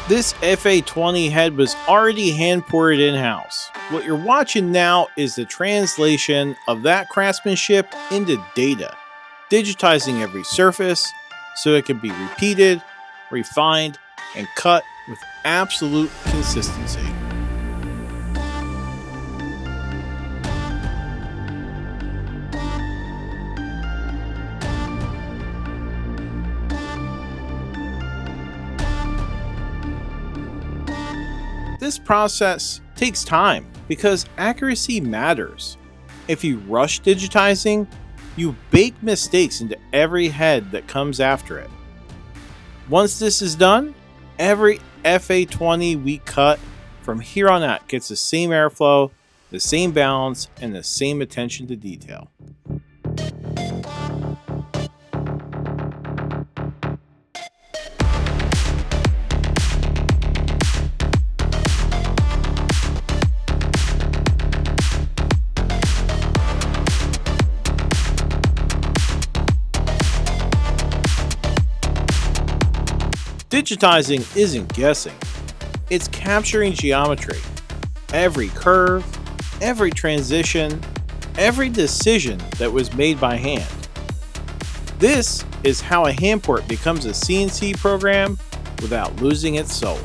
This FA20 head was already hand ported in-house. What you're watching now is the translation of that craftsmanship into data, digitizing every surface so it can be repeated, refined, and cut with absolute consistency. This process takes time because accuracy matters. If you rush digitizing, you bake mistakes into every head that comes after it. Once this is done, every FA20 we cut from here on out gets the same airflow, the same balance, and the same attention to detail. Digitizing isn't guessing, it's capturing geometry. Every curve, every transition, every decision that was made by hand. This is how a handport becomes a CNC program without losing its soul.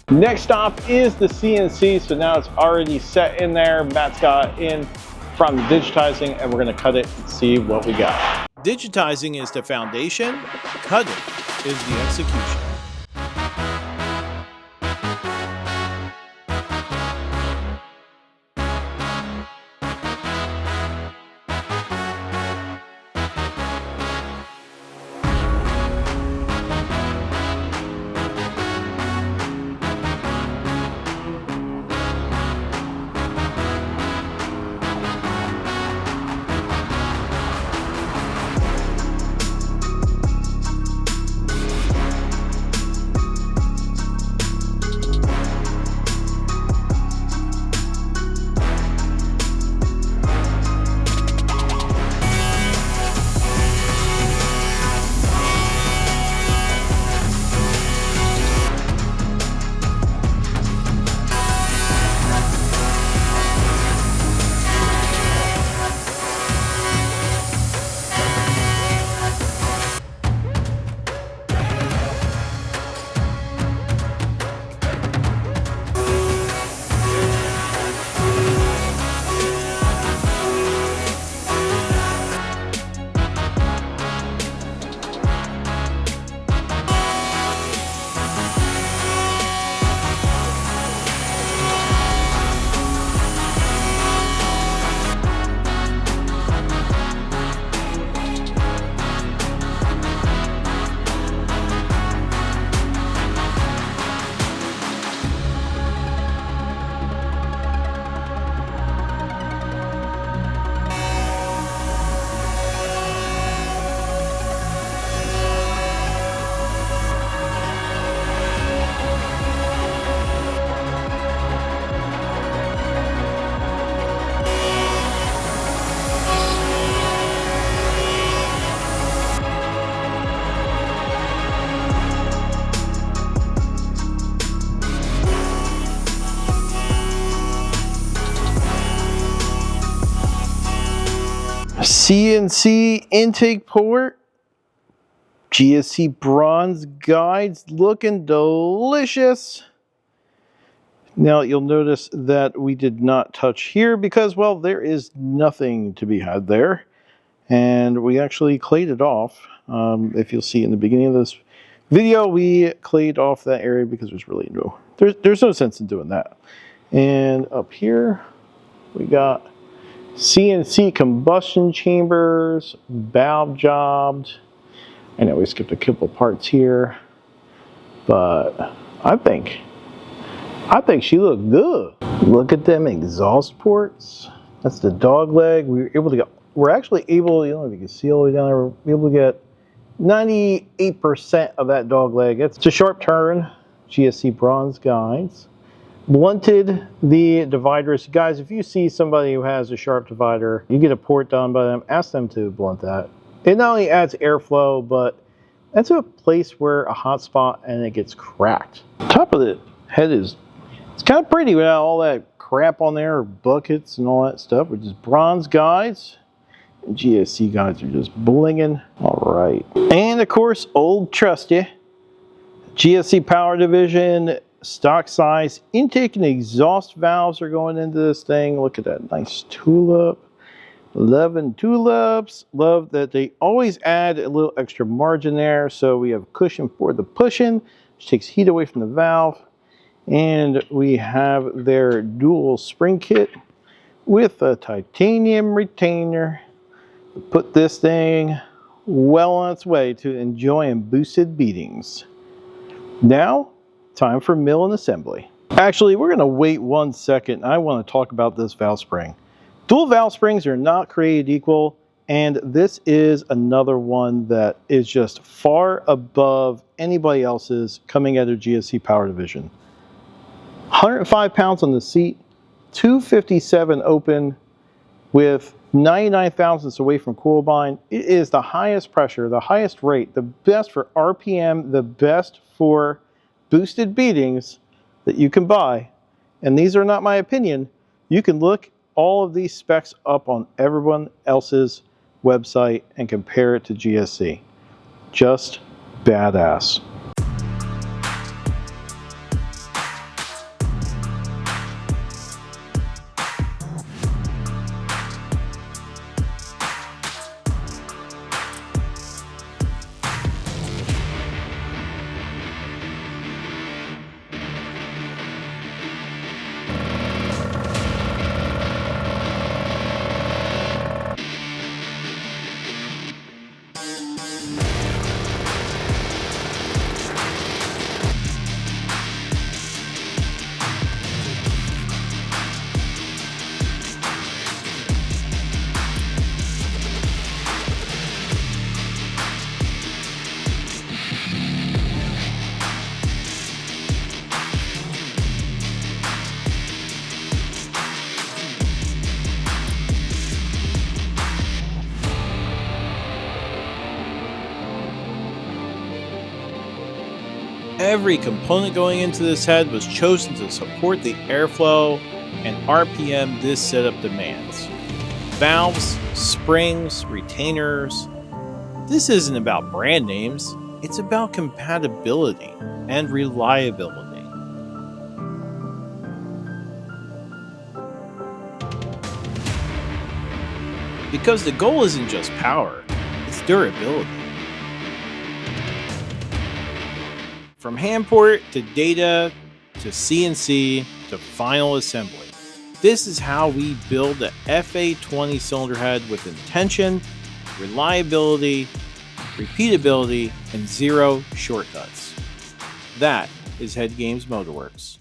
Next stop is the CNC, so now it's already set in there. Matt's got in from the digitizing, and we're going to cut it and see what we got. Digitizing is the foundation, cutting is the execution. CNC intake port. GSC bronze guides looking delicious. Now you'll notice that we did not touch here because, well, there is nothing to be had there. And we actually clayed it off. If you'll see in the beginning of this video, we clayed off that area because there's no sense in doing that. And up here, we got CNC combustion chambers, valve jobbed. I know we skipped a couple parts here, but I think she looked good. Look at them exhaust ports. That's the dog leg. We're actually able, I don't know if you can see all the way down there, we're able to get 98% of that dog leg. It's a sharp turn, GSC bronze guides. Blunted the dividers. Guys, if you see somebody who has a sharp divider, you get a port done by them, ask them to blunt that. It not only adds airflow, but that's a place where a hot spot and it gets cracked. Top of the head it's kind of pretty without all that crap on there, buckets and all that stuff, which is bronze guides. And GSC guides are just blinging. All right. And of course, old trusty GSC power division, stock size intake and exhaust valves are going into this thing. Look at that nice tulip. Loving tulips. Love that they always add a little extra margin there, so we have cushion for the pushing, which takes heat away from the valve. And we have their dual spring kit with a titanium retainer. Put this thing well on its way to enjoying boosted beatings. Now, time for mill and assembly. Actually, we're going to wait 1 second. I want to talk about this valve spring. Dual valve springs are not created equal, and this is another one that is just far above anybody else's coming out of GSC power division. 105 pounds on the seat, 257 open with 99 thousandths away from coil bind. It is the highest pressure, the highest rate, the best for RPM, the best for boosted beatings that you can buy. And these are not my opinion. You can look all of these specs up on everyone else's website and compare it to GSC. Just badass. Every component going into this head was chosen to support the airflow and RPM this setup demands. Valves, springs, retainers. This isn't about brand names, it's about compatibility and reliability. Because the goal isn't just power, it's durability. From handport to data to CNC to final assembly. This is how we build the FA20 cylinder head with intention, reliability, repeatability, and zero shortcuts. That is HeadGames Motorworks.